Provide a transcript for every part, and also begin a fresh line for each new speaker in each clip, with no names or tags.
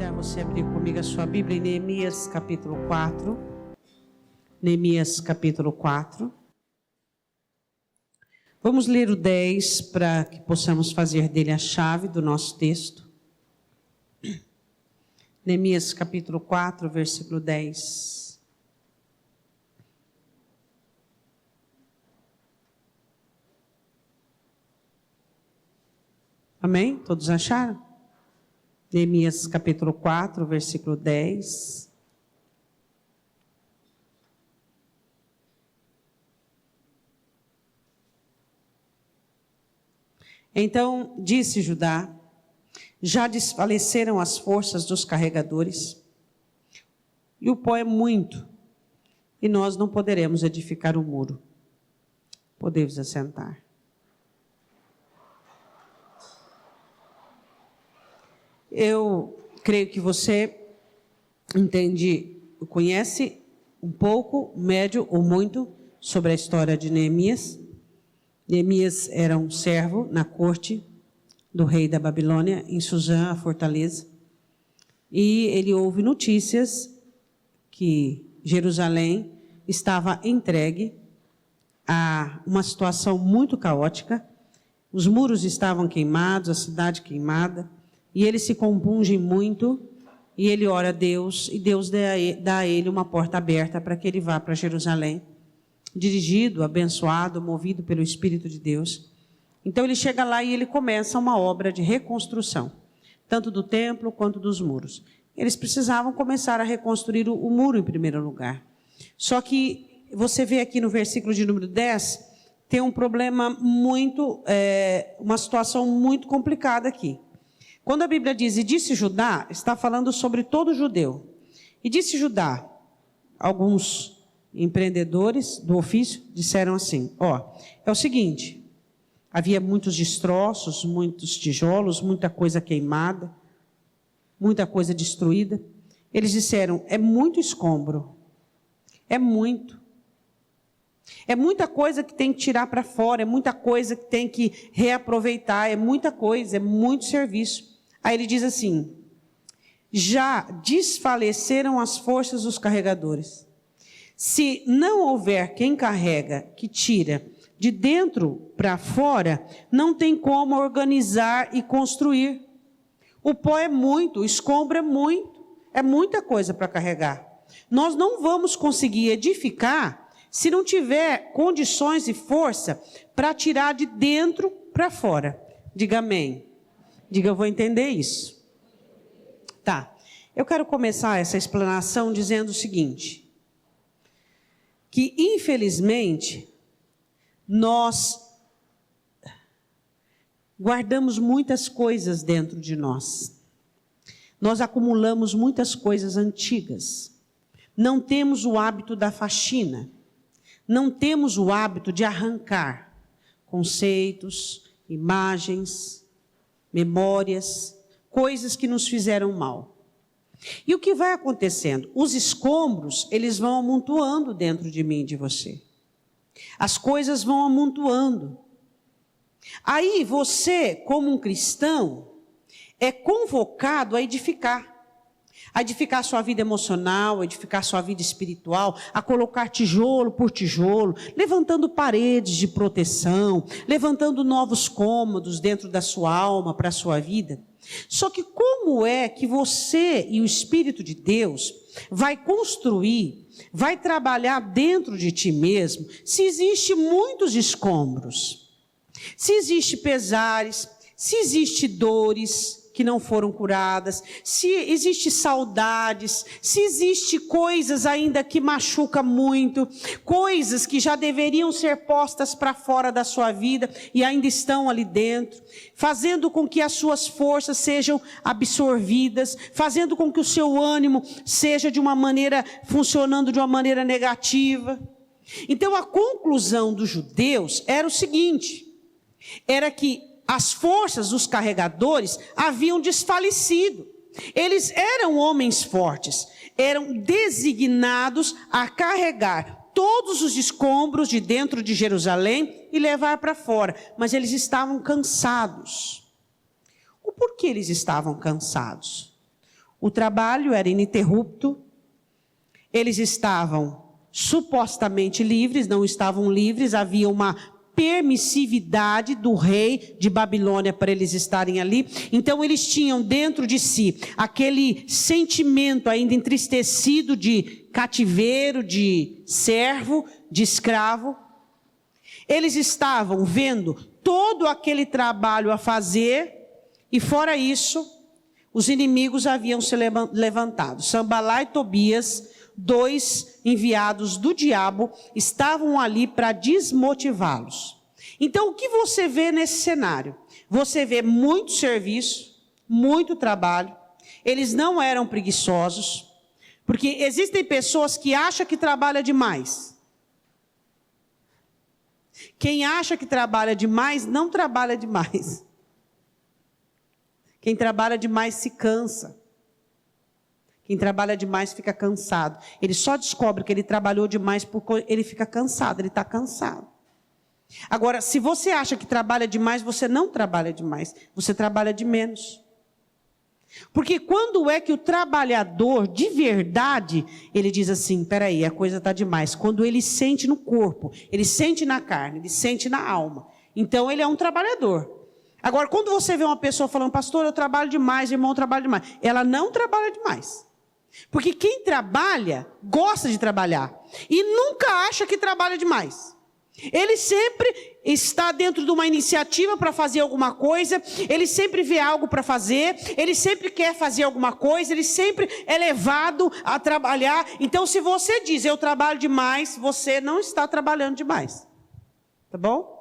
convidar você a abrir comigo a sua Bíblia em Neemias capítulo 4. Neemias capítulo 4. Vamos ler o 10 para que possamos fazer dele a chave do nosso texto. Neemias capítulo 4, versículo 10. Amém? Todos acharam? Neemias capítulo 4, versículo 10. Então disse Judá: já desfaleceram as forças dos carregadores, e o pó é muito, e nós não poderemos edificar o muro. Podemos assentar. Eu creio que você conhece um pouco, médio ou muito, sobre a história de Neemias. Neemias era um servo na corte do rei da Babilônia, em Suzã, a fortaleza. E ele ouve notícias que Jerusalém estava entregue a uma situação muito caótica. Os muros estavam queimados, a cidade queimada. E ele se compunge muito, e ele ora a Deus, e Deus dá a ele uma porta aberta para que ele vá para Jerusalém, dirigido, abençoado, movido pelo Espírito de Deus. Então ele chega lá e ele começa uma obra de reconstrução, tanto do templo quanto dos muros. Eles precisavam começar a reconstruir o muro em primeiro lugar. Só que você vê aqui no versículo de número 10, tem um problema uma situação muito complicada aqui. Quando a Bíblia diz, e disse Judá, está falando sobre todo judeu. E disse Judá, alguns empreendedores do ofício disseram assim, é o seguinte, havia muitos destroços, muitos tijolos, muita coisa queimada, muita coisa destruída. Eles disseram, é muito escombro, é muito. É muita coisa que tem que tirar para fora, é muita coisa que tem que reaproveitar, é muita coisa, é muito serviço. Aí ele diz assim, já desfaleceram as forças dos carregadores. Se não houver quem carrega, que tira de dentro para fora, não tem como organizar e construir. O pó é muito, o escombro é muita coisa para carregar. Nós não vamos conseguir edificar se não tiver condições e força para tirar de dentro para fora. Diga amém. Diga, eu vou entender isso. Tá. Eu quero começar essa explanação dizendo o seguinte, que infelizmente nós guardamos muitas coisas dentro de nós. Nós acumulamos muitas coisas antigas. Não temos o hábito da faxina. Não temos o hábito de arrancar conceitos, imagens, memórias, coisas que nos fizeram mal. E o que vai acontecendo? Os escombros, eles vão amontoando dentro de mim e de você. As coisas vão amontoando. Aí você, como um cristão, é convocado a edificar a sua vida emocional, a edificar a sua vida espiritual, a colocar tijolo por tijolo, levantando paredes de proteção, levantando novos cômodos dentro da sua alma, para a sua vida. Só que como é que você e o Espírito de Deus vai construir, vai trabalhar dentro de ti mesmo, se existem muitos escombros, se existem pesares, se existem dores que não foram curadas, se existe saudades, se existe coisas ainda que machucam muito, coisas que já deveriam ser postas para fora da sua vida e ainda estão ali dentro, fazendo com que as suas forças sejam absorvidas, fazendo com que o seu ânimo seja funcionando de uma maneira negativa. Então a conclusão dos judeus era o seguinte, era que as forças dos carregadores haviam desfalecido. Eles eram homens fortes, eram designados a carregar todos os escombros de dentro de Jerusalém e levar para fora. Mas eles estavam cansados. O porquê eles estavam cansados? O trabalho era ininterrupto. Eles estavam supostamente livres, não estavam livres, havia uma permissividade do rei de Babilônia para eles estarem ali. Então eles tinham dentro de si aquele sentimento ainda entristecido de cativeiro, de servo, de escravo. Eles estavam vendo todo aquele trabalho a fazer e fora isso, os inimigos haviam se levantado. Sanbalá e Tobias, 2 enviados do diabo, estavam ali para desmotivá-los. Então, o que você vê nesse cenário? Você vê muito serviço, muito trabalho. Eles não eram preguiçosos, porque existem pessoas que acham que trabalha demais. Quem acha que trabalha demais, não trabalha demais. Quem trabalha demais se cansa. Quem trabalha demais fica cansado. Ele só descobre que ele trabalhou demais porque ele fica cansado, ele está cansado. Agora, se você acha que trabalha demais, você não trabalha demais, você trabalha de menos. Porque quando é que o trabalhador, de verdade, ele diz assim, peraí, a coisa está demais. Quando ele sente no corpo, ele sente na carne, ele sente na alma. Então, ele é um trabalhador. Agora, quando você vê uma pessoa falando, pastor, eu trabalho demais, irmão, eu trabalho demais. Ela não trabalha demais. Porque quem trabalha, gosta de trabalhar. E nunca acha que trabalha demais. Ele sempre está dentro de uma iniciativa para fazer alguma coisa. Ele sempre vê algo para fazer. Ele sempre quer fazer alguma coisa. Ele sempre é levado a trabalhar. Então, se você diz, eu trabalho demais, você não está trabalhando demais. Tá bom?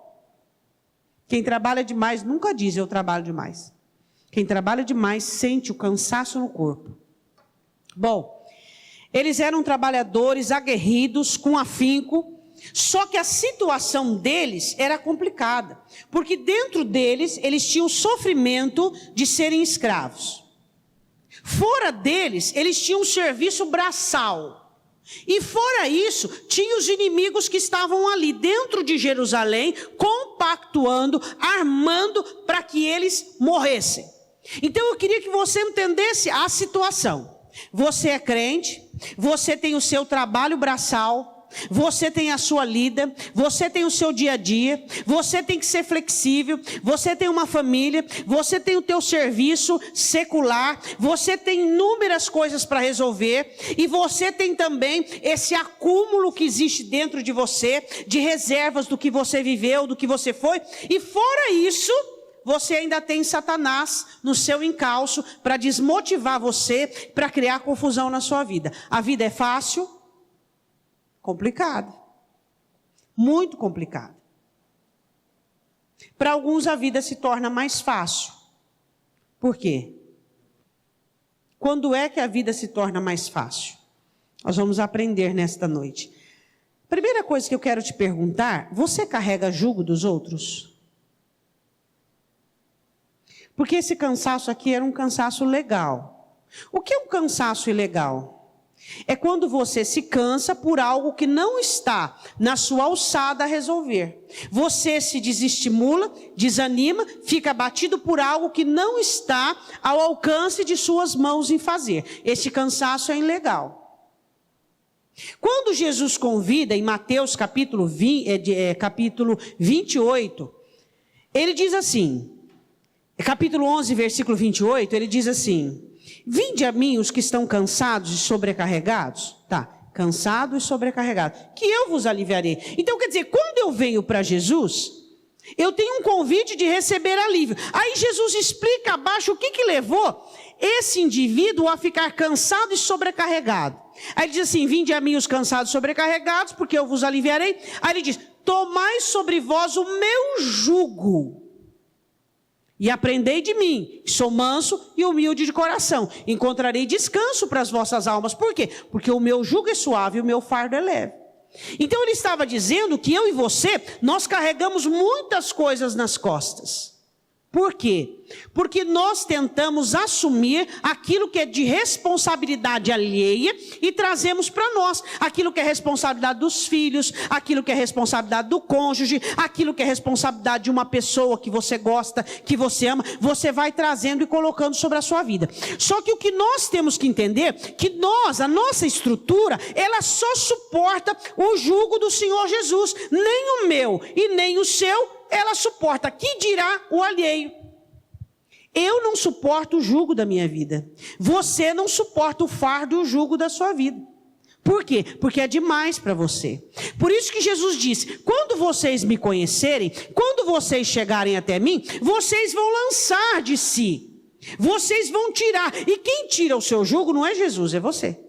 Quem trabalha demais nunca diz, eu trabalho demais. Quem trabalha demais sente o cansaço no corpo. Bom, eles eram trabalhadores aguerridos, com afinco, só que a situação deles era complicada, porque dentro deles, eles tinham o sofrimento de serem escravos. Fora deles, eles tinham um serviço braçal. E fora isso, tinha os inimigos que estavam ali dentro de Jerusalém, compactuando, armando para que eles morressem. Então eu queria que você entendesse a situação. Você é crente, você tem o seu trabalho braçal, você tem a sua lida, você tem o seu dia a dia, você tem que ser flexível, você tem uma família, você tem o teu serviço secular, você tem inúmeras coisas para resolver e você tem também esse acúmulo que existe dentro de você, de reservas do que você viveu, do que você foi, e fora isso, você ainda tem Satanás no seu encalço para desmotivar você, para criar confusão na sua vida. A vida é fácil? Complicada. Muito complicada. Para alguns a vida se torna mais fácil. Por quê? Quando é que a vida se torna mais fácil? Nós vamos aprender nesta noite. Primeira coisa que eu quero te perguntar, você carrega jugo dos outros? Porque esse cansaço aqui era um cansaço legal. O que é um cansaço ilegal? É quando você se cansa por algo que não está na sua alçada a resolver. Você se desestimula, desanima, fica abatido por algo que não está ao alcance de suas mãos em fazer. Esse cansaço é ilegal. Quando Jesus convida em Mateus capítulo 28, ele diz assim... Capítulo 11, versículo 28, ele diz assim, vinde a mim os que estão cansados e sobrecarregados, cansados e sobrecarregados, que eu vos aliviarei. Então quer dizer, quando eu venho para Jesus, eu tenho um convite de receber alívio. Aí Jesus explica abaixo o que levou esse indivíduo a ficar cansado e sobrecarregado. Aí ele diz assim, vinde a mim os cansados e sobrecarregados, porque eu vos aliviarei. Aí ele diz, tomai sobre vós o meu jugo. E aprendei de mim, que sou manso e humilde de coração. Encontrarei descanso para as vossas almas. Por quê? Porque o meu jugo é suave e o meu fardo é leve. Então ele estava dizendo que eu e você, nós carregamos muitas coisas nas costas. Por quê? Porque nós tentamos assumir aquilo que é de responsabilidade alheia e trazemos para nós aquilo que é responsabilidade dos filhos, aquilo que é responsabilidade do cônjuge, aquilo que é responsabilidade de uma pessoa que você gosta, que você ama, você vai trazendo e colocando sobre a sua vida. Só que o que nós temos que entender, que a nossa estrutura, ela só suporta o jugo do Senhor Jesus, nem o meu e nem o seu, ela suporta, que dirá o alheio. Eu não suporto o jugo da minha vida. Você não suporta o fardo e o jugo da sua vida. Por quê? Porque é demais para você. Por isso que Jesus disse, quando vocês me conhecerem, quando vocês chegarem até mim, vocês vão lançar de si. Vocês vão tirar. E quem tira o seu jugo não é Jesus, é você.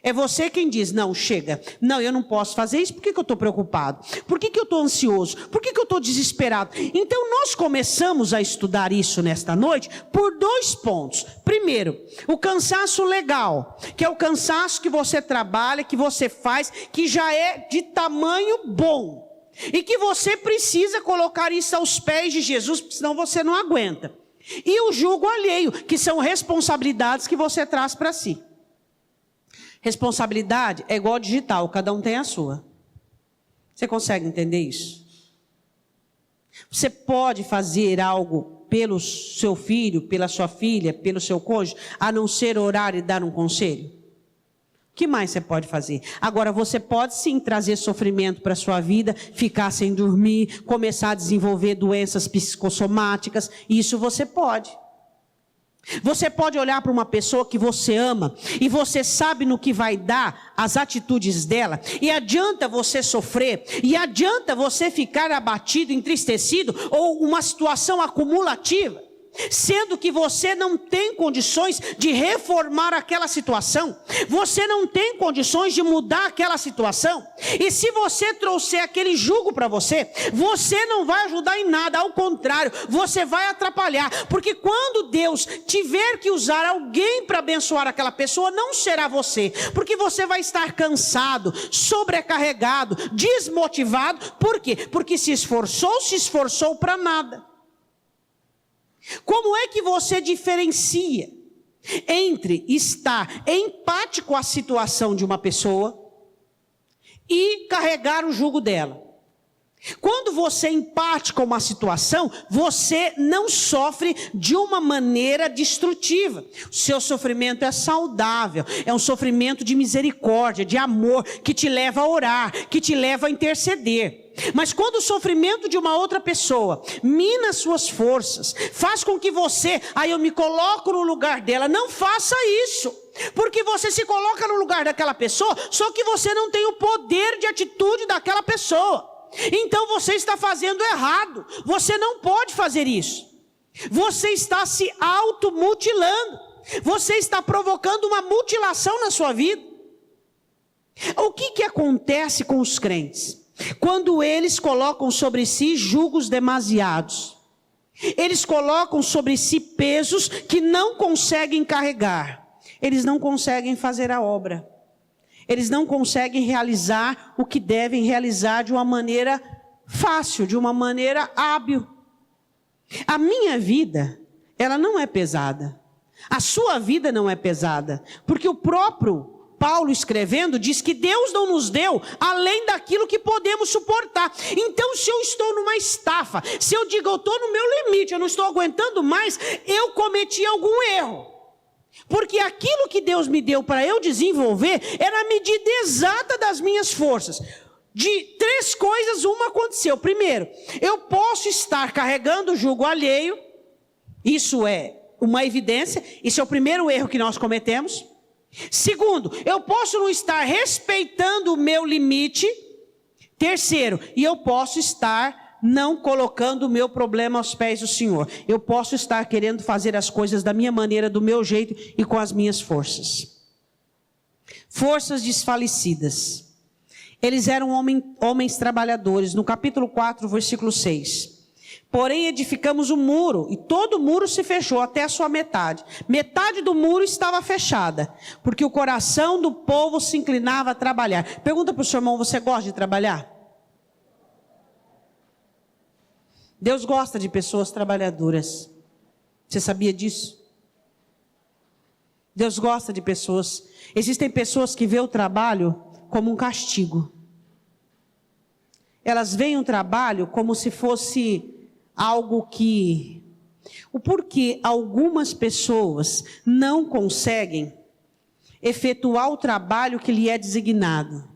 É você quem diz, não, chega. Não, eu não posso fazer isso. Por que eu estou preocupado? Por que eu estou ansioso? Por que eu estou desesperado? Então nós começamos a estudar isso nesta noite por 2 pontos. Primeiro, o cansaço legal, que é o cansaço que você trabalha, que você faz, que já é de tamanho bom. E que você precisa colocar isso aos pés de Jesus, porque senão você não aguenta. E o jugo alheio, que são responsabilidades que você traz para si. Responsabilidade é igual digital, cada um tem a sua. Você consegue entender isso? Você pode fazer algo pelo seu filho, pela sua filha, pelo seu cônjuge, a não ser orar e dar um conselho? O que mais você pode fazer? Agora, você pode sim trazer sofrimento para a sua vida, ficar sem dormir, começar a desenvolver doenças psicossomáticas, isso você pode. Você pode olhar para uma pessoa que você ama e você sabe no que vai dar as atitudes dela, e adianta você sofrer, e adianta você ficar abatido, entristecido, ou uma situação acumulativa, sendo que você não tem condições de reformar aquela situação, você não tem condições de mudar aquela situação, e se você trouxer aquele jugo para você, você não vai ajudar em nada, ao contrário, você vai atrapalhar, porque quando Deus tiver que usar alguém para abençoar aquela pessoa, não será você, porque você vai estar cansado, sobrecarregado, desmotivado. Por quê? Porque se esforçou para nada. Como é que você diferencia entre estar empático à situação de uma pessoa e carregar o jugo dela? Quando você é empático a uma situação, você não sofre de uma maneira destrutiva. O seu sofrimento é saudável, é um sofrimento de misericórdia, de amor, que te leva a orar, que te leva a interceder. Mas quando o sofrimento de uma outra pessoa mina suas forças, faz com que você, eu me coloco no lugar dela, não faça isso. Porque você se coloca no lugar daquela pessoa, só que você não tem o poder de atitude daquela pessoa. Então você está fazendo errado, você não pode fazer isso. Você está se automutilando, você está provocando uma mutilação na sua vida. O que acontece com os crentes? Quando eles colocam sobre si jugos demasiados, eles colocam sobre si pesos que não conseguem carregar, eles não conseguem fazer a obra, eles não conseguem realizar o que devem realizar de uma maneira fácil, de uma maneira hábil. A minha vida, ela não é pesada, a sua vida não é pesada, porque o próprio Paulo escrevendo diz que Deus não nos deu além daquilo que podemos suportar. Então se eu estou numa estafa, se eu digo eu estou no meu limite, eu não estou aguentando mais, eu cometi algum erro. Porque aquilo que Deus me deu para eu desenvolver era a medida exata das minhas forças. De 3 coisas, uma aconteceu. Primeiro, eu posso estar carregando o jugo alheio, isso é uma evidência, isso é o primeiro erro que nós cometemos. Segundo, eu posso não estar respeitando o meu limite. Terceiro, e eu posso estar não colocando o meu problema aos pés do Senhor. Eu posso estar querendo fazer as coisas da minha maneira, do meu jeito e com as minhas forças. Forças desfalecidas. Eles eram homens trabalhadores. No capítulo 4, versículo 6. Porém edificamos um muro, e todo o muro se fechou até a sua metade. Metade do muro estava fechada, porque o coração do povo se inclinava a trabalhar. Pergunta para o seu irmão, você gosta de trabalhar? Deus gosta de pessoas trabalhadoras. Você sabia disso? Deus gosta de pessoas. Existem pessoas que veem o trabalho como um castigo. Elas veem o trabalho como se fosse algo que... O porquê algumas pessoas não conseguem efetuar o trabalho que lhe é designado?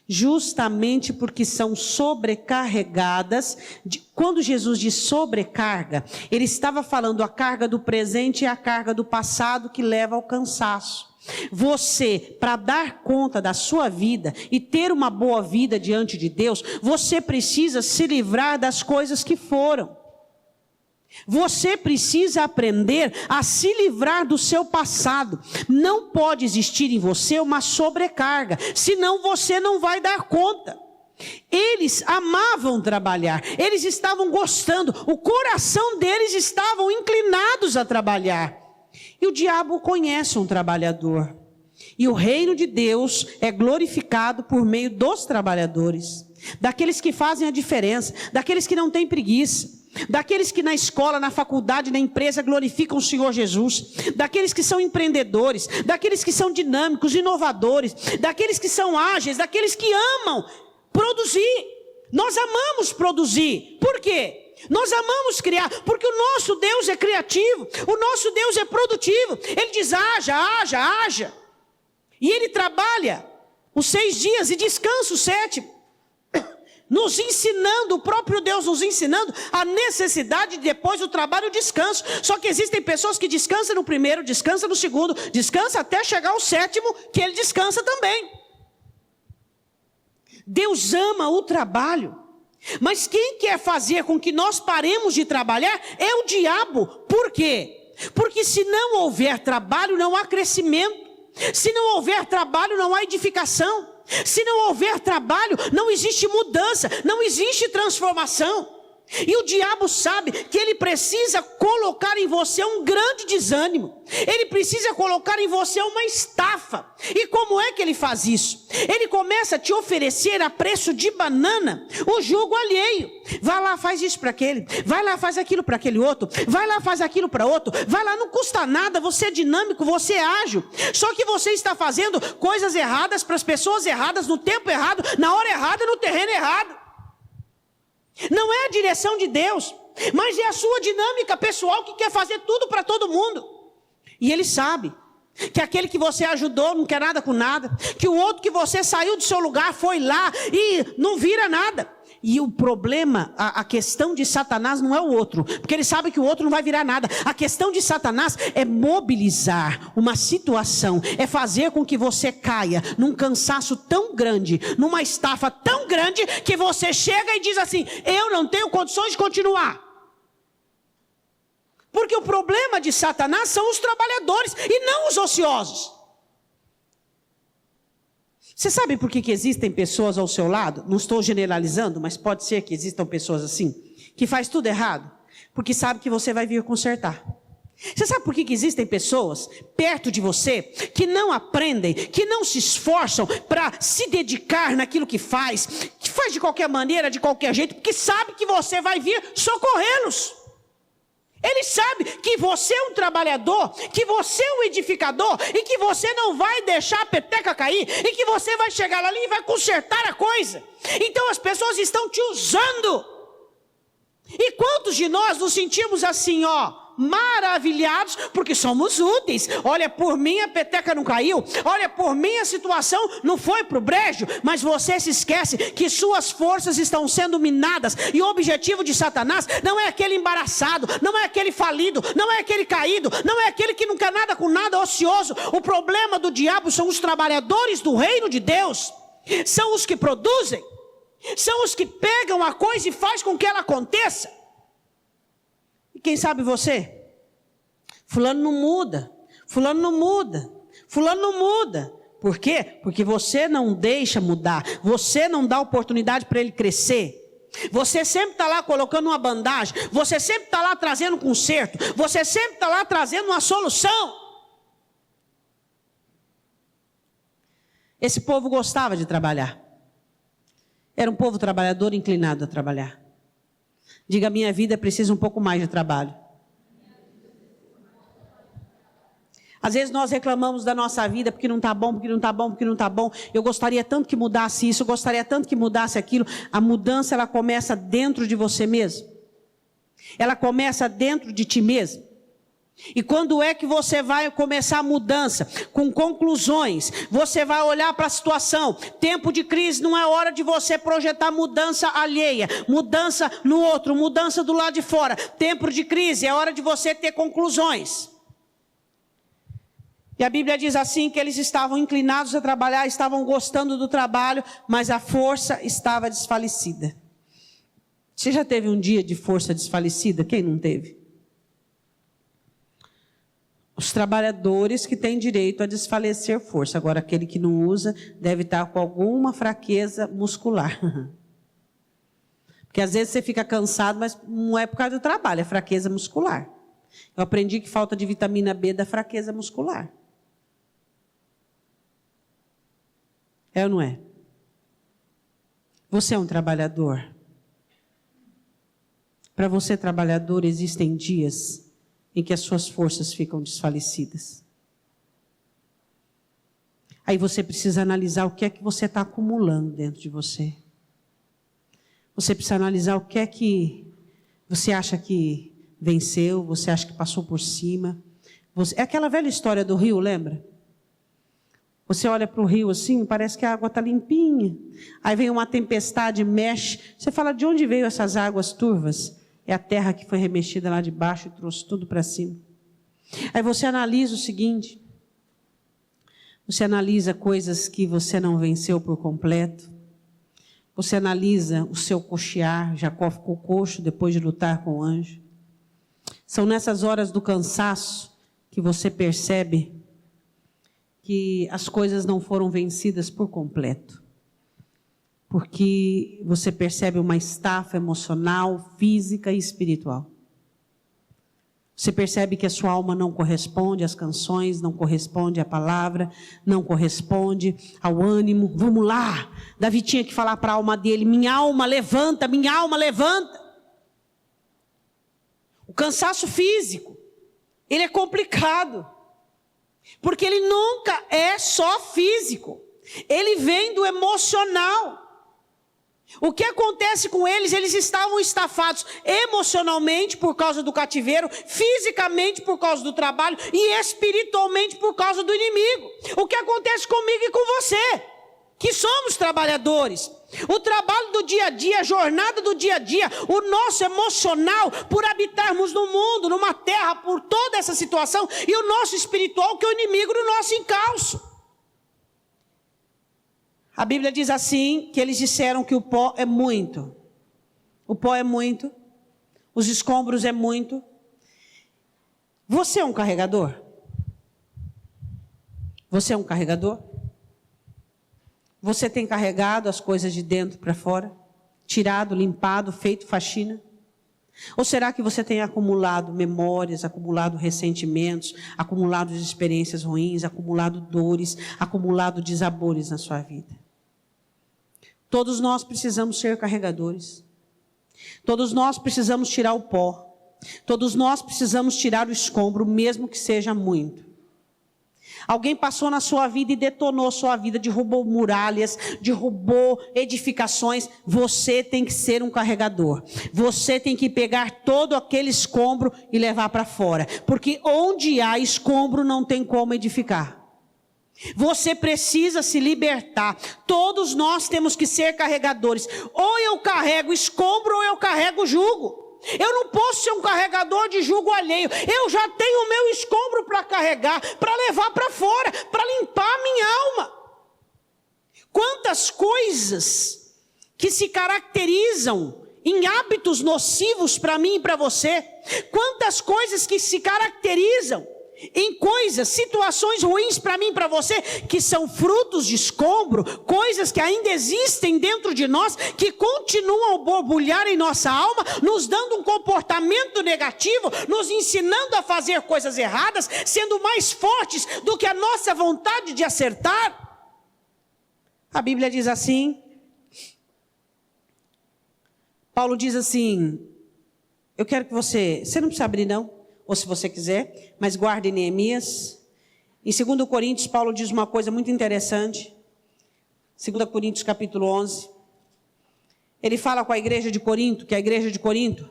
Justamente porque são sobrecarregadas. Quando Jesus diz sobrecarga, ele estava falando a carga do presente e a carga do passado que leva ao cansaço. Você, para dar conta da sua vida e ter uma boa vida diante de Deus, você precisa se livrar das coisas que foram. Você precisa aprender a se livrar do seu passado. Não pode existir em você uma sobrecarga, senão você não vai dar conta. Eles amavam trabalhar, eles estavam gostando, o coração deles estavam inclinados a trabalhar. E o diabo conhece um trabalhador. E o reino de Deus é glorificado por meio dos trabalhadores, daqueles que fazem a diferença, daqueles que não têm preguiça, daqueles que na escola, na faculdade, na empresa glorificam o Senhor Jesus, daqueles que são empreendedores, daqueles que são dinâmicos, inovadores, daqueles que são ágeis, daqueles que amam produzir. Nós amamos produzir. Por quê? Nós amamos criar, porque o nosso Deus é criativo, o nosso Deus é produtivo. Ele diz haja, haja, haja. E Ele trabalha os 6 dias e descansa o 7º. Nos ensinando, o próprio Deus nos ensinando a necessidade de depois do trabalho, o descanso. Só que existem pessoas que descansam no primeiro, descansam no segundo, descansam até chegar ao 7º, que ele descansa também. Deus ama o trabalho. Mas quem quer fazer com que nós paremos de trabalhar é o diabo. Por quê? Porque se não houver trabalho, não há crescimento. Se não houver trabalho, não há edificação. Se não houver trabalho, não existe mudança, não existe transformação. E o diabo sabe que ele precisa colocar em você um grande desânimo. Ele precisa colocar em você uma estafa. E como é que ele faz isso? Ele começa a te oferecer a preço de banana o jugo alheio. Vai lá, faz isso para aquele. Vai lá, faz aquilo para aquele outro. Vai lá, faz aquilo para outro. Vai lá, não custa nada, você é dinâmico, você é ágil. Só que você está fazendo coisas erradas para as pessoas erradas, no tempo errado, na hora errada, no terreno errado. Não é a direção de Deus, mas é a sua dinâmica pessoal que quer fazer tudo para todo mundo. E ele sabe que aquele que você ajudou não quer nada com nada, que o outro que você saiu do seu lugar foi lá e não vira nada. E o problema, a questão de Satanás não é o outro, porque ele sabe que o outro não vai virar nada. A questão de Satanás é mobilizar uma situação, é fazer com que você caia num cansaço tão grande, numa estafa tão grande, que você chega e diz assim: eu não tenho condições de continuar. Porque o problema de Satanás são os trabalhadores e não os ociosos. Você sabe por que existem pessoas ao seu lado? Não estou generalizando, mas pode ser que existam pessoas assim, que faz tudo errado, porque sabe que você vai vir consertar. Você sabe por que existem pessoas perto de você que não aprendem, que não se esforçam para se dedicar naquilo que faz de qualquer maneira, de qualquer jeito, porque sabe que você vai vir socorrê-los. Ele sabe que você é um trabalhador, que você é um edificador e que você não vai deixar a peteca cair e que você vai chegar lá e vai consertar a coisa. Então as pessoas estão te usando. E quantos de nós nos sentimos assim, maravilhados, porque somos úteis? Olha, por mim a peteca não caiu, olha, por mim a situação não foi para o brejo. Mas você se esquece que suas forças estão sendo minadas, e o objetivo de Satanás não é aquele embaraçado, não é aquele falido, não é aquele caído, não é aquele que não quer nada com nada, ocioso. O problema do diabo são os trabalhadores do reino de Deus, são os que produzem, são os que pegam a coisa e faz com que ela aconteça. Quem sabe você? Fulano não muda, fulano não muda, fulano não muda. Por quê? Porque você não deixa mudar, você não dá oportunidade para ele crescer. Você sempre está lá colocando uma bandagem, você sempre está lá trazendo um conserto, você sempre está lá trazendo uma solução. Esse povo gostava de trabalhar. Era um povo trabalhador inclinado a trabalhar. Diga, minha vida precisa um pouco mais de trabalho. Às vezes nós reclamamos da nossa vida porque não está bom, porque não está bom, porque não está bom. Eu gostaria tanto que mudasse isso, eu gostaria tanto que mudasse aquilo. A mudança, ela começa dentro de você mesmo. Ela começa dentro de ti mesmo. E quando é que você vai começar a mudança? Com conclusões. Você vai olhar para a situação. Tempo de crise não é hora de você projetar mudança alheia, mudança no outro, mudança do lado de fora. Tempo de crise é hora de você ter conclusões. E a Bíblia diz assim que eles estavam inclinados a trabalhar, estavam gostando do trabalho, mas a força estava desfalecida. Você já teve um dia de força desfalecida? Quem não teve? Os trabalhadores que têm direito a desfalecer força. Agora, aquele que não usa deve estar com alguma fraqueza muscular. Porque às vezes você fica cansado, mas não é por causa do trabalho, é fraqueza muscular. Eu aprendi que falta de vitamina B da fraqueza muscular. É ou não é? Você é um trabalhador. Para você, trabalhador, existem dias em que as suas forças ficam desfalecidas. Aí você precisa analisar o que é que você está acumulando dentro de você. Você precisa analisar o que é que você acha que venceu, você acha que passou por cima. É aquela velha história do rio, lembra? Você olha para o rio assim, parece que a água está limpinha. Aí vem uma tempestade, mexe. Você fala, de onde veio essas águas turvas? É a terra que foi remexida lá de baixo e trouxe tudo para cima. Aí você analisa o seguinte. Você analisa coisas que você não venceu por completo. Você analisa o seu coxear. Jacó ficou coxo depois de lutar com o anjo. São nessas horas do cansaço que você percebe que as coisas não foram vencidas por completo. Porque você percebe uma estafa emocional, física e espiritual. Você percebe que a sua alma não corresponde às canções, não corresponde à palavra, não corresponde ao ânimo. Vamos lá! Davi tinha que falar para a alma dele, minha alma levanta, minha alma levanta. O cansaço físico, ele é complicado. Porque ele nunca é só físico. Ele vem do emocional. O que acontece com eles? Eles estavam estafados emocionalmente por causa do cativeiro, fisicamente por causa do trabalho e espiritualmente por causa do inimigo. O que acontece comigo e com você, que somos trabalhadores? O trabalho do dia a dia, a jornada do dia a dia, o nosso emocional por habitarmos no mundo, numa terra, por toda essa situação, e o nosso espiritual que é o inimigo do nosso encalço. A Bíblia diz assim, que eles disseram que o pó é muito. O pó é muito. Os escombros é muito. Você é um carregador? Você é um carregador? Você tem carregado as coisas de dentro para fora? Tirado, limpado, feito faxina? Ou será que você tem acumulado memórias, acumulado ressentimentos, acumulado experiências ruins, acumulado dores, acumulado desabores na sua vida? Todos nós precisamos ser carregadores. Todos nós precisamos tirar o pó. Todos nós precisamos tirar o escombro, mesmo que seja muito. Alguém passou na sua vida e detonou sua vida, derrubou muralhas, derrubou edificações. Você tem que ser um carregador. Você tem que pegar todo aquele escombro e levar para fora. Porque onde há escombro não tem como edificar. Você precisa se libertar. Todos nós temos que ser carregadores. Ou eu carrego escombro ou eu carrego jugo. Eu não posso ser um carregador de jugo alheio. Eu já tenho o meu escombro para carregar, para levar para fora, para limpar a minha alma. Quantas coisas que se caracterizam em hábitos nocivos para mim e para você. Quantas coisas que se caracterizam em coisas, situações ruins para mim e para você, que são frutos de escombro, coisas que ainda existem dentro de nós, que continuam a borbulhar em nossa alma, nos dando um comportamento negativo, nos ensinando a fazer coisas erradas, sendo mais fortes do que a nossa vontade de acertar. A Bíblia diz assim, Paulo diz assim, Eu quero que você não precisa abrir não, ou se você quiser, mas guarde Neemias. Em 2 Coríntios, Paulo diz uma coisa muito interessante. 2 Coríntios capítulo 11. Ele fala com a igreja de Corinto, que a igreja de Corinto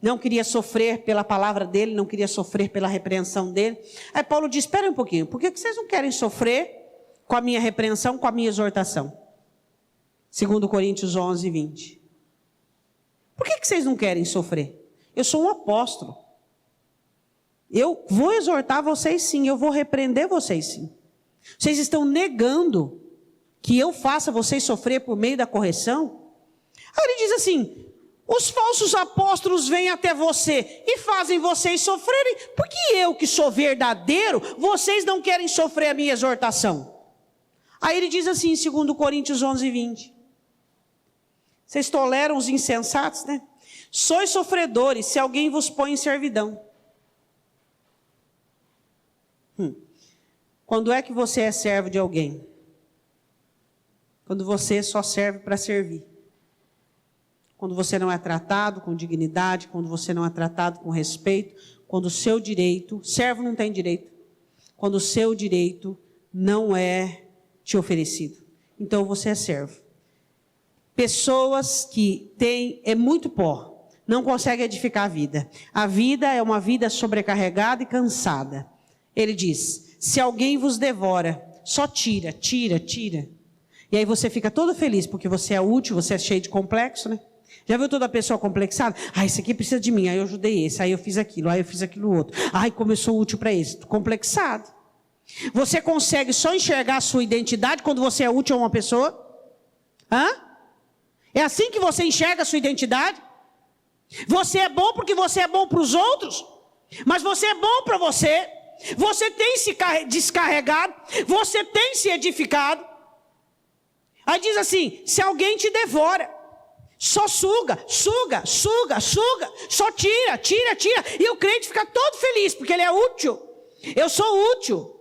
não queria sofrer pela palavra dele, não queria sofrer pela repreensão dele. Aí Paulo diz, espera um pouquinho, por que vocês não querem sofrer com a minha repreensão, com a minha exortação? 2 Coríntios 11, 20. Por que vocês não querem sofrer? Eu sou um apóstolo. Eu vou exortar vocês sim, eu vou repreender vocês sim. Vocês estão negando que eu faça vocês sofrer por meio da correção? Aí ele diz assim, os falsos apóstolos vêm até você e fazem vocês sofrerem, porque eu que sou verdadeiro, vocês não querem sofrer a minha exortação. Aí ele diz assim em 2 Coríntios 11, 20. Vocês toleram os insensatos, né? Sois sofredores se alguém vos põe em servidão. Quando é que você é servo de alguém? Quando você só serve para servir. Quando você não é tratado com dignidade, quando você não é tratado com respeito, quando o seu direito, servo não tem direito, quando o seu direito não é te oferecido. Então você é servo. Pessoas que têm, muito pó, não conseguem edificar a vida. A vida é uma vida sobrecarregada e cansada. Ele diz, se alguém vos devora, só tira. E aí você fica todo feliz, porque você é útil, você é cheio de complexo, né? Já viu toda pessoa complexada? Esse aqui precisa de mim, aí eu ajudei esse, aí eu fiz aquilo outro. Como eu sou útil para esse. Complexado. Você consegue só enxergar a sua identidade quando você é útil a uma pessoa? É assim que você enxerga a sua identidade? Você é bom porque você é bom para os outros, mas você é bom para você. Você tem se descarregado, você tem se edificado. Aí diz assim, se alguém te devora, só suga, só tira. E o crente fica todo feliz, porque ele é útil. Eu sou útil.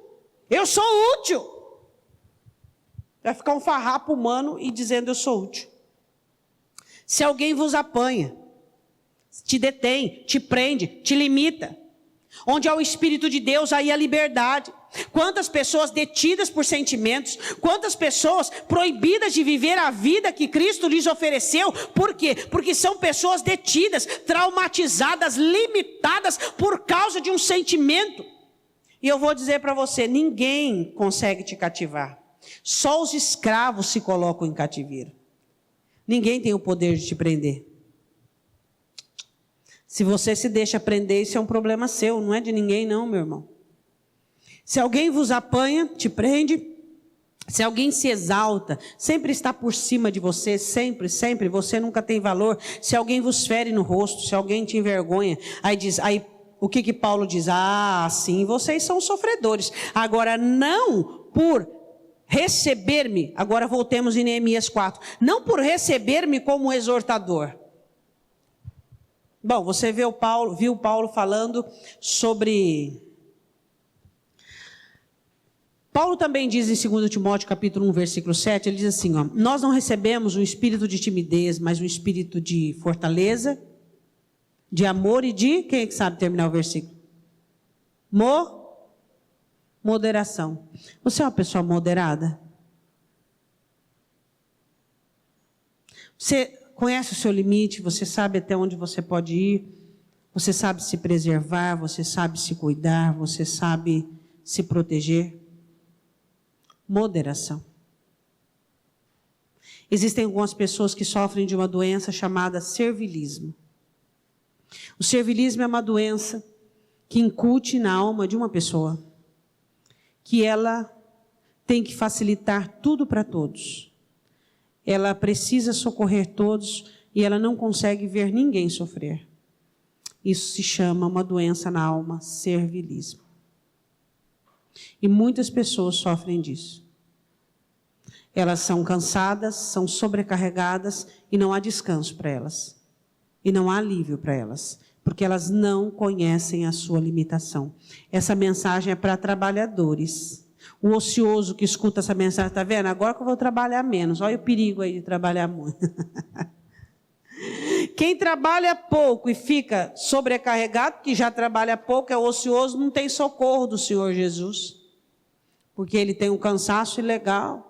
Vai ficar um farrapo humano e dizendo eu sou útil. Se alguém vos apanha, te detém, te prende, te limita. Onde há o Espírito de Deus, aí a liberdade. Quantas pessoas detidas por sentimentos, quantas pessoas proibidas de viver a vida que Cristo lhes ofereceu. Por quê? Porque são pessoas detidas, traumatizadas, limitadas por causa de um sentimento. E eu vou dizer para você, ninguém consegue te cativar. Só os escravos se colocam em cativeiro. Ninguém tem o poder de te prender. Se você se deixa prender, isso é um problema seu, não é de ninguém não, meu irmão. Se alguém vos apanha, te prende. Se alguém se exalta, sempre está por cima de você, sempre, você nunca tem valor. Se alguém vos fere no rosto, se alguém te envergonha, aí o que Paulo diz? Sim, vocês são sofredores. Agora, não por receber-me, agora voltemos em Neemias 4, não por receber-me como exortador. Bom, você viu Paulo falando sobre... Paulo também diz em 2 Timóteo capítulo 1, versículo 7, ele diz assim, nós não recebemos um espírito de timidez, mas um espírito de fortaleza, de amor e de... Quem é que sabe terminar o versículo? Moderação. Você é uma pessoa moderada? Você conhece o seu limite, você sabe até onde você pode ir, você sabe se preservar, você sabe se cuidar, você sabe se proteger. Moderação. Existem algumas pessoas que sofrem de uma doença chamada servilismo. O servilismo é uma doença que incute na alma de uma pessoa, que ela tem que facilitar tudo para todos. Ela precisa socorrer todos e ela não consegue ver ninguém sofrer. Isso se chama uma doença na alma, servilismo. E muitas pessoas sofrem disso. Elas são cansadas, são sobrecarregadas e não há descanso para elas. E não há alívio para elas, porque elas não conhecem a sua limitação. Essa mensagem é para trabalhadores. O ocioso que escuta essa mensagem, está vendo? Agora que eu vou trabalhar menos. Olha o perigo aí de trabalhar muito. Quem trabalha pouco e fica sobrecarregado, que já trabalha pouco, é ocioso, não tem socorro do Senhor Jesus. Porque ele tem um cansaço ilegal.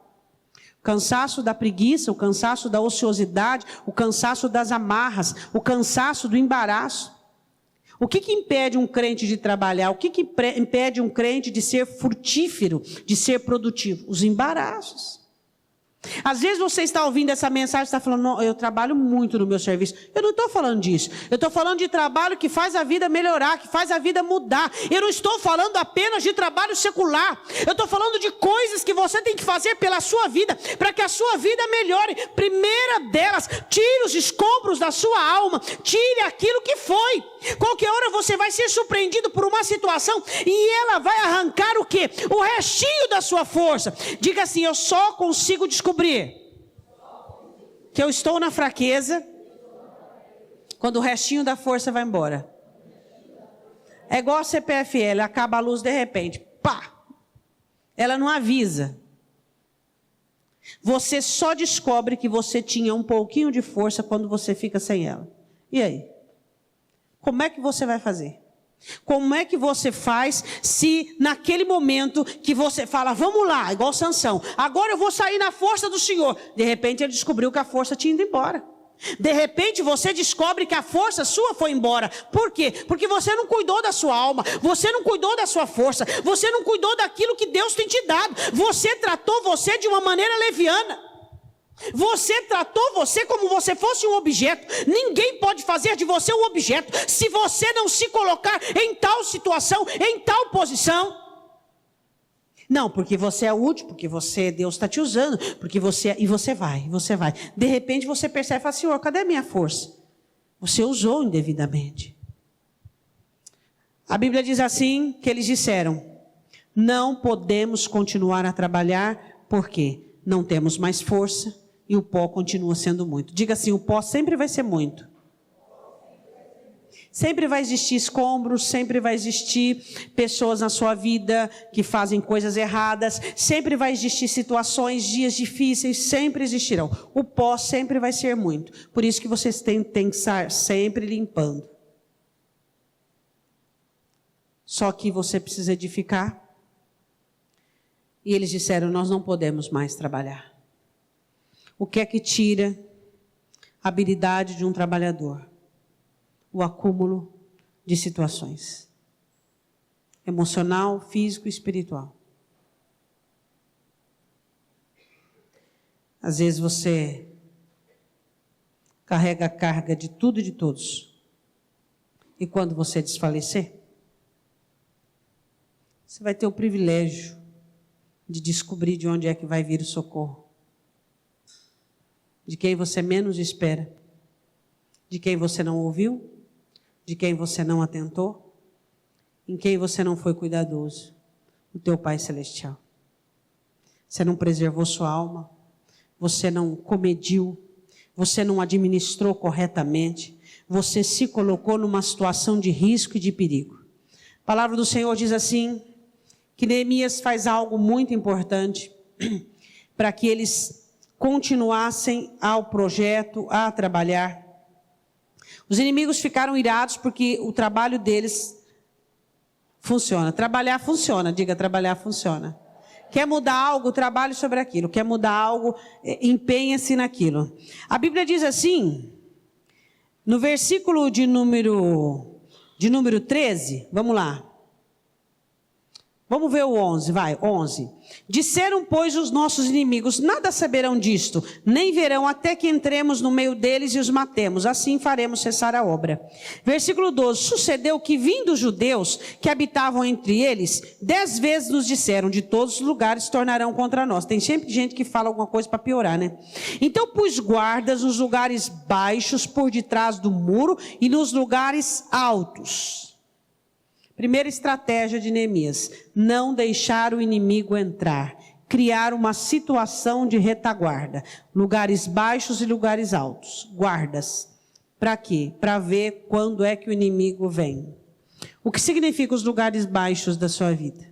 O cansaço da preguiça, o cansaço da ociosidade, o cansaço das amarras, o cansaço do embaraço. O que impede um crente de trabalhar? O que impede um crente de ser frutífero, de ser produtivo? Os embaraços. Às vezes você está ouvindo essa mensagem e está falando, não, eu trabalho muito no meu serviço. Eu não estou falando disso. Eu estou falando de trabalho que faz a vida melhorar, que faz a vida mudar. Eu não estou falando apenas de trabalho secular. Eu estou falando de coisas que você tem que fazer pela sua vida, para que a sua vida melhore. Primeira delas, tire os escombros da sua alma. Tire aquilo que foi. Qualquer hora você vai ser surpreendido por uma situação e ela vai arrancar o quê? O restinho da sua força. Diga assim, eu só consigo descobrir que eu estou na fraqueza quando o restinho da força vai embora. É igual a CPFL, acaba a luz de repente. Pá! Ela não avisa. Você só descobre que você tinha um pouquinho de força quando você fica sem ela. E aí? Como é que você vai fazer? Como é que você faz se naquele momento que você fala, vamos lá, igual Sansão, agora eu vou sair na força do Senhor. De repente ele descobriu que a força tinha ido embora. De repente você descobre que a força sua foi embora. Por quê? Porque você não cuidou da sua alma, você não cuidou da sua força, você não cuidou daquilo que Deus tem te dado. Você tratou você de uma maneira leviana. Você tratou você como você fosse um objeto. Ninguém pode fazer de você um objeto se você não se colocar em tal situação, em tal posição. Não, porque você é útil, porque Deus está te usando, porque você vai. De repente você percebe e fala, Senhor, cadê a minha força? Você usou indevidamente. A Bíblia diz assim, que eles disseram, não podemos continuar a trabalhar, porque não temos mais força. E o pó continua sendo muito. Diga assim, o pó sempre vai ser muito. Sempre vai existir escombros, sempre vai existir pessoas na sua vida que fazem coisas erradas, sempre vai existir situações, dias difíceis, sempre existirão. O pó sempre vai ser muito. Por isso que vocês têm que estar sempre limpando. Só que você precisa edificar. E eles disseram, nós não podemos mais trabalhar. O que é que tira a habilidade de um trabalhador? O acúmulo de situações. Emocional, físico e espiritual. Às vezes você carrega a carga de tudo e de todos. E quando você desfalecer, você vai ter o privilégio de descobrir de onde é que vai vir o socorro. De quem você menos espera, de quem você não ouviu, de quem você não atentou, em quem você não foi cuidadoso, o teu Pai Celestial. Você não preservou sua alma, você não comediu, você não administrou corretamente, você se colocou numa situação de risco e de perigo. A palavra do Senhor diz assim, que Neemias faz algo muito importante para que eles continuassem ao projeto, a trabalhar. Os inimigos ficaram irados porque o trabalho deles funciona. Trabalhar funciona, diga, trabalhar funciona. Quer mudar algo, trabalhe sobre aquilo. Quer mudar algo, empenha-se naquilo. A Bíblia diz assim, no versículo de número 13, vamos lá. Vamos ver o 11, vai, 11. Disseram, pois, os nossos inimigos, nada saberão disto, nem verão até que entremos no meio deles e os matemos, assim faremos cessar a obra. Versículo 12, sucedeu que vindo os judeus que habitavam entre eles, 10 vezes nos disseram, de todos os lugares tornarão contra nós. Tem sempre gente que fala alguma coisa para piorar, né? Então pus guardas nos lugares baixos por detrás do muro e nos lugares altos. Primeira estratégia de Neemias, não deixar o inimigo entrar, criar uma situação de retaguarda, lugares baixos e lugares altos, guardas. Para quê? Para ver quando é que o inimigo vem. O que significa os lugares baixos da sua vida?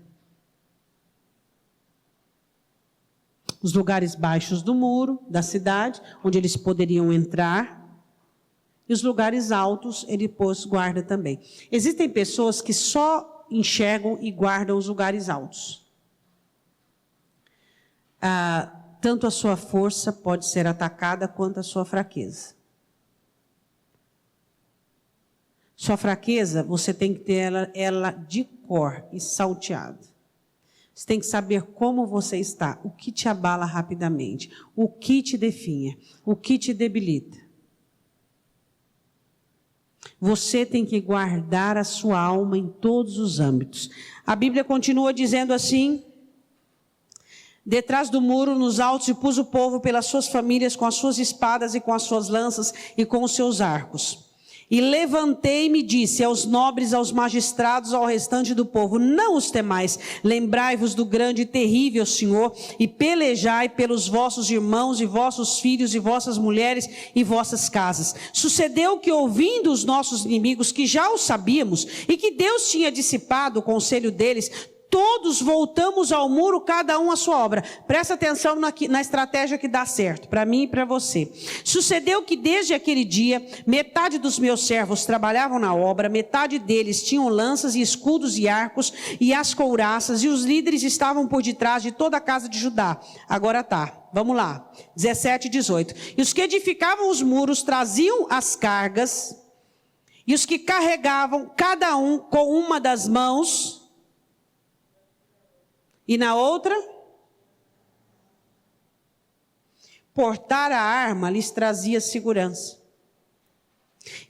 Os lugares baixos do muro, da cidade, onde eles poderiam entrar E os lugares altos ele pôs guarda também. Existem pessoas que só enxergam e guardam os lugares altos. Tanto a sua força pode ser atacada quanto a sua fraqueza. Sua fraqueza, você tem que ter ela de cor e salteada. Você tem que saber como você está, o que te abala rapidamente, o que te definha, o que te debilita. Você tem que guardar a sua alma em todos os âmbitos. A Bíblia continua dizendo assim: detrás do muro, nos altos, e pus o povo pelas suas famílias, com as suas espadas e com as suas lanças e com os seus arcos. E levantei-me e disse aos nobres, aos magistrados, ao restante do povo: não os temais, lembrai-vos do grande e terrível Senhor, e pelejai pelos vossos irmãos e vossos filhos e vossas mulheres e vossas casas. Sucedeu que, ouvindo os nossos inimigos, que já o sabíamos, e que Deus tinha dissipado o conselho deles, todos voltamos ao muro, cada um à sua obra. Presta atenção na estratégia que dá certo, para mim e para você. Sucedeu que desde aquele dia, metade dos meus servos trabalhavam na obra, metade deles tinham lanças e escudos e arcos e as couraças, e os líderes estavam por detrás de toda a casa de Judá. Agora tá, vamos lá, 17 e 18. E os que edificavam os muros traziam as cargas, e os que carregavam, cada um com uma das mãos, e na outra, portar a arma lhes trazia segurança.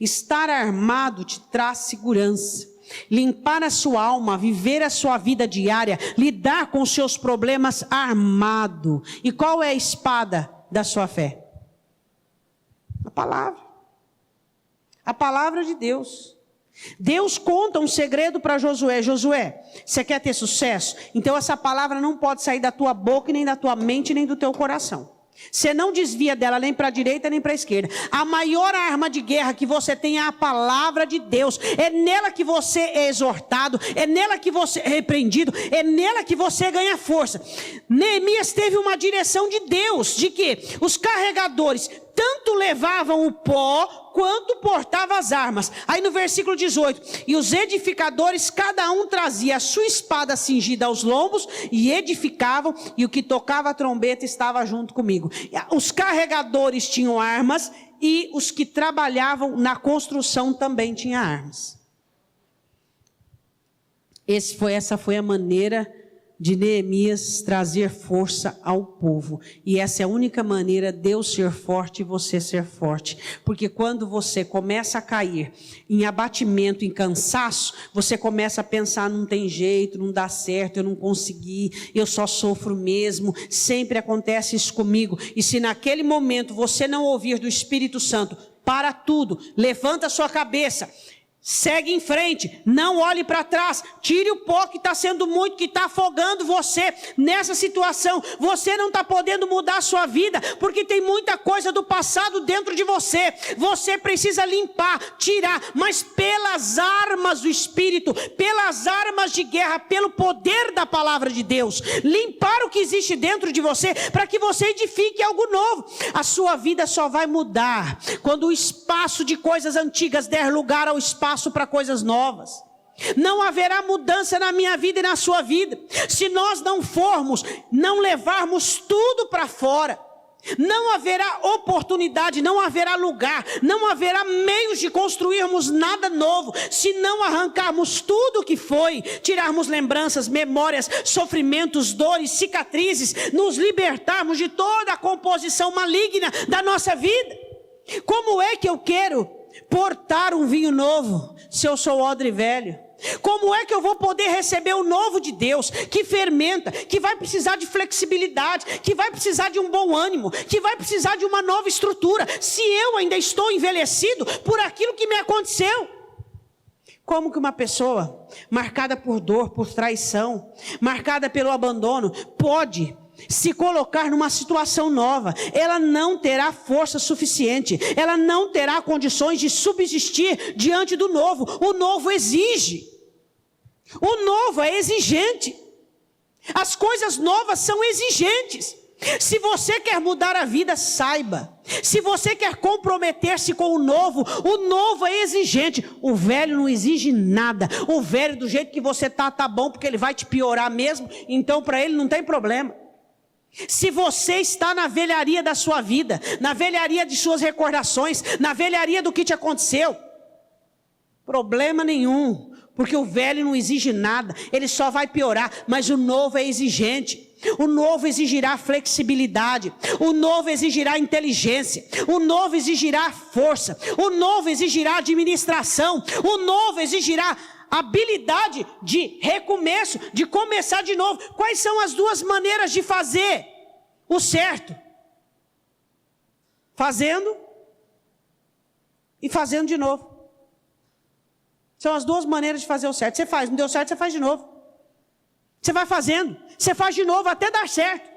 Estar armado te traz segurança. Limpar a sua alma, viver a sua vida diária, lidar com os seus problemas armado. E qual é a espada da sua fé? A palavra. A palavra de Deus. Deus conta um segredo para Josué. Josué, você quer ter sucesso? Então essa palavra não pode sair da tua boca, nem da tua mente, nem do teu coração. Você não desvia dela nem para a direita, nem para a esquerda. A maior arma de guerra que você tem é a palavra de Deus. É nela que você é exortado, é nela que você é repreendido, é nela que você ganha força. Neemias teve uma direção de Deus, de que os carregadores tanto levavam o pó, quanto portava as armas. Aí no versículo 18, e os edificadores, cada um trazia a sua espada cingida aos lombos, e edificavam, e o que tocava a trombeta estava junto comigo. Os carregadores tinham armas, e os que trabalhavam na construção também tinham armas. Essa foi a maneira de Neemias trazer força ao povo. E essa é a única maneira de Deus ser forte e você ser forte. Porque quando você começa a cair em abatimento, em cansaço, você começa a pensar: não tem jeito, não dá certo, eu não consegui, eu só sofro mesmo, sempre acontece isso comigo. E se naquele momento você não ouvir do Espírito Santo, para tudo, levanta a sua cabeça, segue em frente, não olhe para trás, tire o pó que está sendo muito, que está afogando você nessa situação. Você não está podendo mudar a sua vida, porque tem muita coisa do passado dentro de você. Você precisa limpar, tirar, mas pelas armas do Espírito, pelas armas de guerra, pelo poder da palavra de Deus, limpar o que existe dentro de você, para que você edifique algo novo. A sua vida só vai mudar quando o espaço de coisas antigas der lugar ao espaço para coisas novas. Não haverá mudança na minha vida e na sua vida se nós não levarmos tudo para fora. Não haverá oportunidade, não haverá lugar, não haverá meios de construirmos nada novo se não arrancarmos tudo o que foi, tirarmos lembranças, memórias, sofrimentos, dores, cicatrizes, nos libertarmos de toda a composição maligna da nossa vida. Como é que eu quero portar um vinho novo se eu sou odre velho? Como é que eu vou poder receber o novo de Deus, que fermenta, que vai precisar de flexibilidade, que vai precisar de um bom ânimo, que vai precisar de uma nova estrutura, se eu ainda estou envelhecido por aquilo que me aconteceu? Como que uma pessoa marcada por dor, por traição, marcada pelo abandono, pode se colocar numa situação nova? Ela não terá força suficiente, ela não terá condições de subsistir diante do novo. O novo exige, o novo é exigente, as coisas novas são exigentes. Se você quer mudar a vida, saiba Se você quer comprometer-se com o novo é exigente. O velho não exige nada. O velho, do jeito que você tá bom, porque ele vai te piorar mesmo. Então para ele não tem problema. Se você está na velharia da sua vida, na velharia de suas recordações, na velharia do que te aconteceu, problema nenhum, porque o velho não exige nada, ele só vai piorar. Mas o novo é exigente. O novo exigirá flexibilidade, o novo exigirá inteligência, o novo exigirá força, o novo exigirá administração, o novo exigirá habilidade de recomeço, de começar de novo. Quais são as duas maneiras de fazer o certo? Fazendo e fazendo de novo. São as duas maneiras de fazer o certo. Você faz, não deu certo, você faz de novo. Você vai fazendo, você faz de novo até dar certo.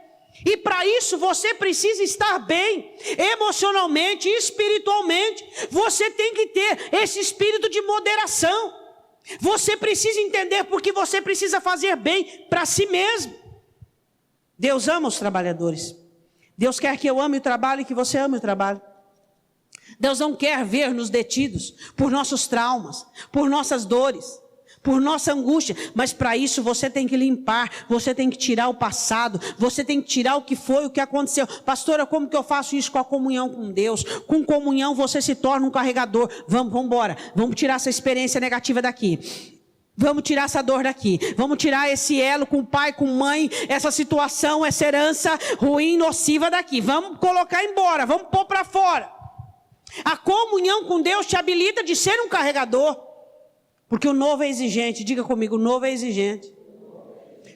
E para isso você precisa estar bem, emocionalmente, espiritualmente. Você tem que ter esse espírito de moderação. Você precisa entender porque você precisa fazer bem para si mesmo. Deus ama os trabalhadores. Deus quer que eu ame o trabalho e que você ame o trabalho. Deus não quer ver-nos detidos por nossos traumas, por nossas dores, por nossa angústia. Mas para isso você tem que limpar, você tem que tirar o passado, você tem que tirar o que foi, o que aconteceu. Pastora, como que eu faço isso? Com a comunhão com Deus. Com comunhão você se torna um carregador. Vamos embora, vamos tirar essa experiência negativa daqui. Vamos tirar essa dor daqui. Vamos tirar esse elo com pai, com mãe, essa situação, essa herança ruim, nociva daqui. Vamos colocar embora, vamos pôr para fora. A comunhão com Deus te habilita de ser um carregador. Porque o novo é exigente. Diga comigo, o novo é exigente.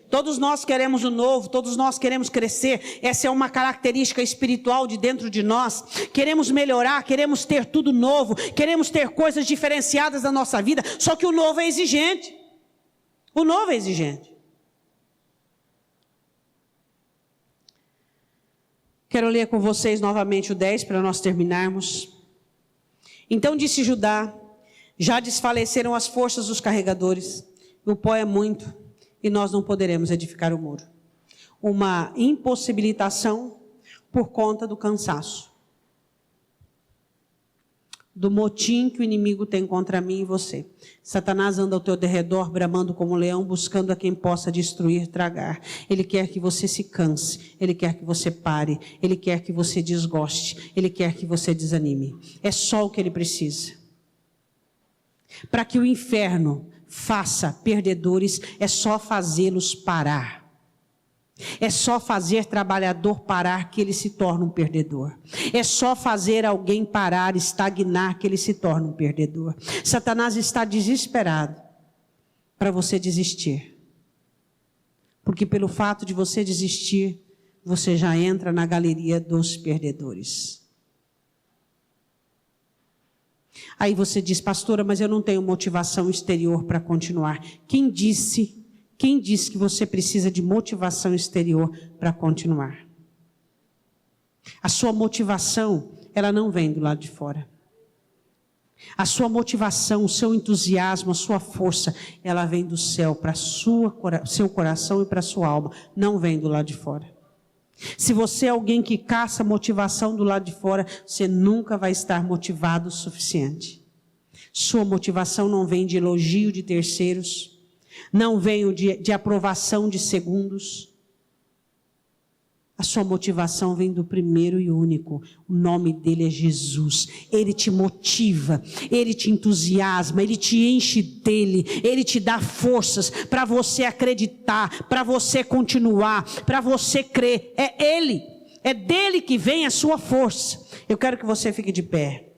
Todos nós queremos o novo, todos nós queremos crescer. Essa é uma característica espiritual de dentro de nós. Queremos melhorar, queremos ter tudo novo, queremos ter coisas diferenciadas na nossa vida. Só que o novo é exigente. O novo é exigente. Quero ler com vocês novamente o 10 para nós terminarmos. Então disse Judá: já desfaleceram as forças dos carregadores, o pó é muito, e nós não poderemos edificar o muro. Uma impossibilitação por conta do cansaço, do motim que o inimigo tem contra mim e você. Satanás anda ao teu derredor, bramando como um leão, buscando a quem possa destruir, tragar. Ele quer que você se canse, ele quer que você pare, ele quer que você desgoste, ele quer que você desanime. É só o que ele precisa. Para que o inferno faça perdedores, é só fazê-los parar. É só fazer trabalhador parar que ele se torna um perdedor. É só fazer alguém parar, estagnar, que ele se torna um perdedor. Satanás está desesperado para você desistir. Porque pelo fato de você desistir, você já entra na galeria dos perdedores. Aí você diz: pastora, mas eu não tenho motivação exterior para continuar. Quem disse que você precisa de motivação exterior para continuar? A sua motivação, ela não vem do lado de fora. A sua motivação, o seu entusiasmo, a sua força, ela vem do céu para seu coração e para a sua alma. Não vem do lado de fora. Se você é alguém que caça motivação do lado de fora, você nunca vai estar motivado o suficiente. Sua motivação não vem de elogio de terceiros, não vem de aprovação de segundos. A sua motivação vem do primeiro e único. O nome dele é Jesus. Ele te motiva, ele te entusiasma, ele te enche dele, ele te dá forças para você acreditar, para você continuar, para você crer. É ele, é dele que vem a sua força. Eu quero que você fique de pé.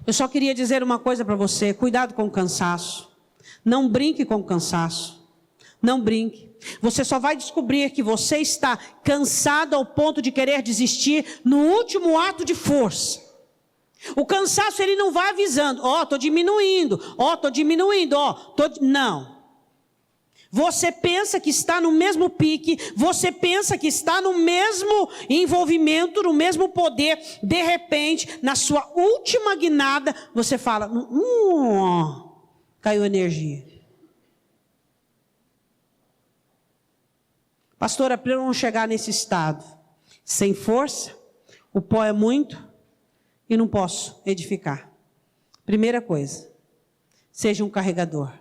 Eu só queria dizer uma coisa para você: cuidado com o cansaço. Não brinque com o cansaço. Não brinque. Você só vai descobrir que você está cansado ao ponto de querer desistir no último ato de força. O cansaço, ele não vai avisando: estou diminuindo, estou diminuindo, não. Você pensa que está no mesmo pique, você pensa que está no mesmo envolvimento, no mesmo poder. De repente, na sua última guinada, você fala: caiu energia. Pastora, para eu não chegar nesse estado, Sem força, o pó é muito e não posso edificar. Primeira coisa, seja um carregador,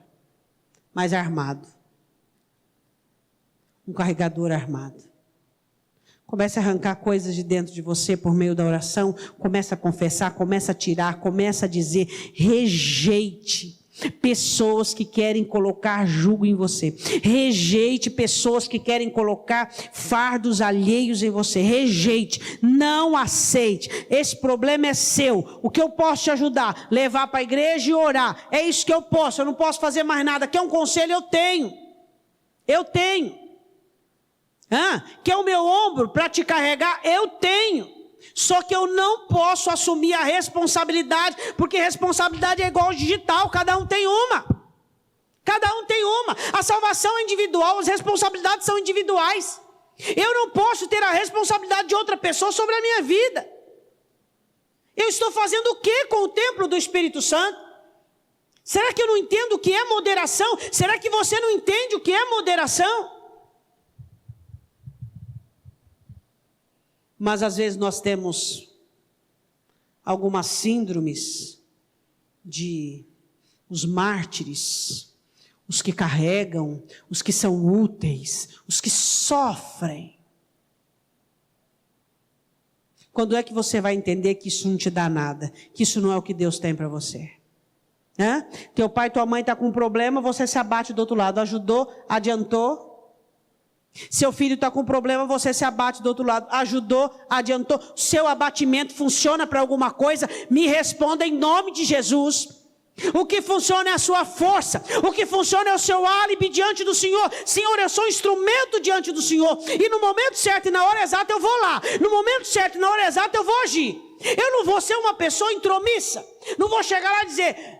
mas armado. Um carregador armado. Comece a arrancar coisas de dentro de você por meio da oração. Comece a confessar, comece a tirar, comece a dizer. Rejeite pessoas que querem colocar jugo em você. Rejeite pessoas que querem colocar fardos alheios em você. Rejeite, não aceite. Esse problema é seu. O que eu posso te ajudar? Levar para a igreja e orar. É isso que eu posso, eu não posso fazer mais nada. Quer um conselho? Eu tenho. Eu tenho. Quer o meu ombro para te carregar? Eu tenho. Só que eu não posso assumir a responsabilidade, porque responsabilidade é igual ao digital, cada um tem uma. Cada um tem uma. A salvação é individual, as responsabilidades são individuais. Eu não posso ter a responsabilidade de outra pessoa sobre a minha vida. Eu estou fazendo o que com o templo do Espírito Santo? Será que eu não entendo o que é moderação? Será que você não entende o que é moderação? Mas às vezes nós temos algumas síndromes de os mártires, os que carregam, os que são úteis, os que sofrem. Quando é que você vai entender que isso não te dá nada? Que isso não é o que Deus tem para você? Teu pai e tua mãe estão com um problema, você se abate do outro lado. Ajudou, adiantou. Seu filho está com problema, você se abate do outro lado. Ajudou, adiantou. Seu abatimento funciona para alguma coisa? Me responda em nome de Jesus. O que funciona é a sua força. O que funciona é o seu álibi diante do Senhor. Senhor, eu sou um instrumento diante do Senhor. E no momento certo e na hora exata eu vou lá. No momento certo e na hora exata eu vou agir. Eu não vou ser uma pessoa intromissa. Não vou chegar lá e dizer,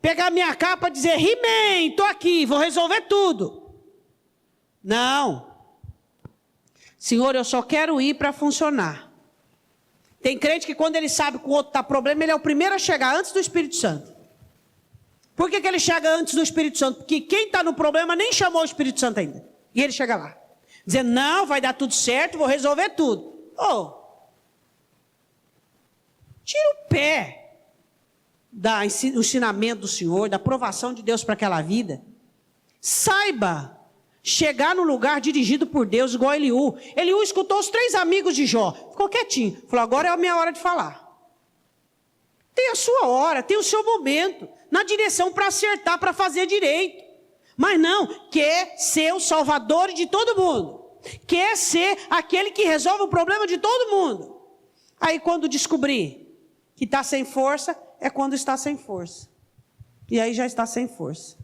pegar minha capa e dizer, He-Man, estou aqui, vou resolver tudo. Não. Senhor, eu só quero ir para funcionar. Tem crente que quando ele sabe que o outro está com problema, ele é o primeiro a chegar antes do Espírito Santo. Por que ele chega antes do Espírito Santo? Porque quem está no problema nem chamou o Espírito Santo ainda. E ele chega lá. Dizendo, não, vai dar tudo certo, vou resolver tudo. Tira o pé do ensinamento do Senhor, da aprovação de Deus para aquela vida. Saiba chegar no lugar dirigido por Deus, igual Eliú. Eliú escutou os 3 amigos de Jó. Ficou quietinho. Falou, agora é a minha hora de falar. Tem a sua hora, tem o seu momento. Na direção para acertar, para fazer direito. Mas não, quer ser o salvador de todo mundo. Quer ser aquele que resolve o problema de todo mundo. Aí quando descobrir que está sem força, é quando está sem força. E aí já está sem força.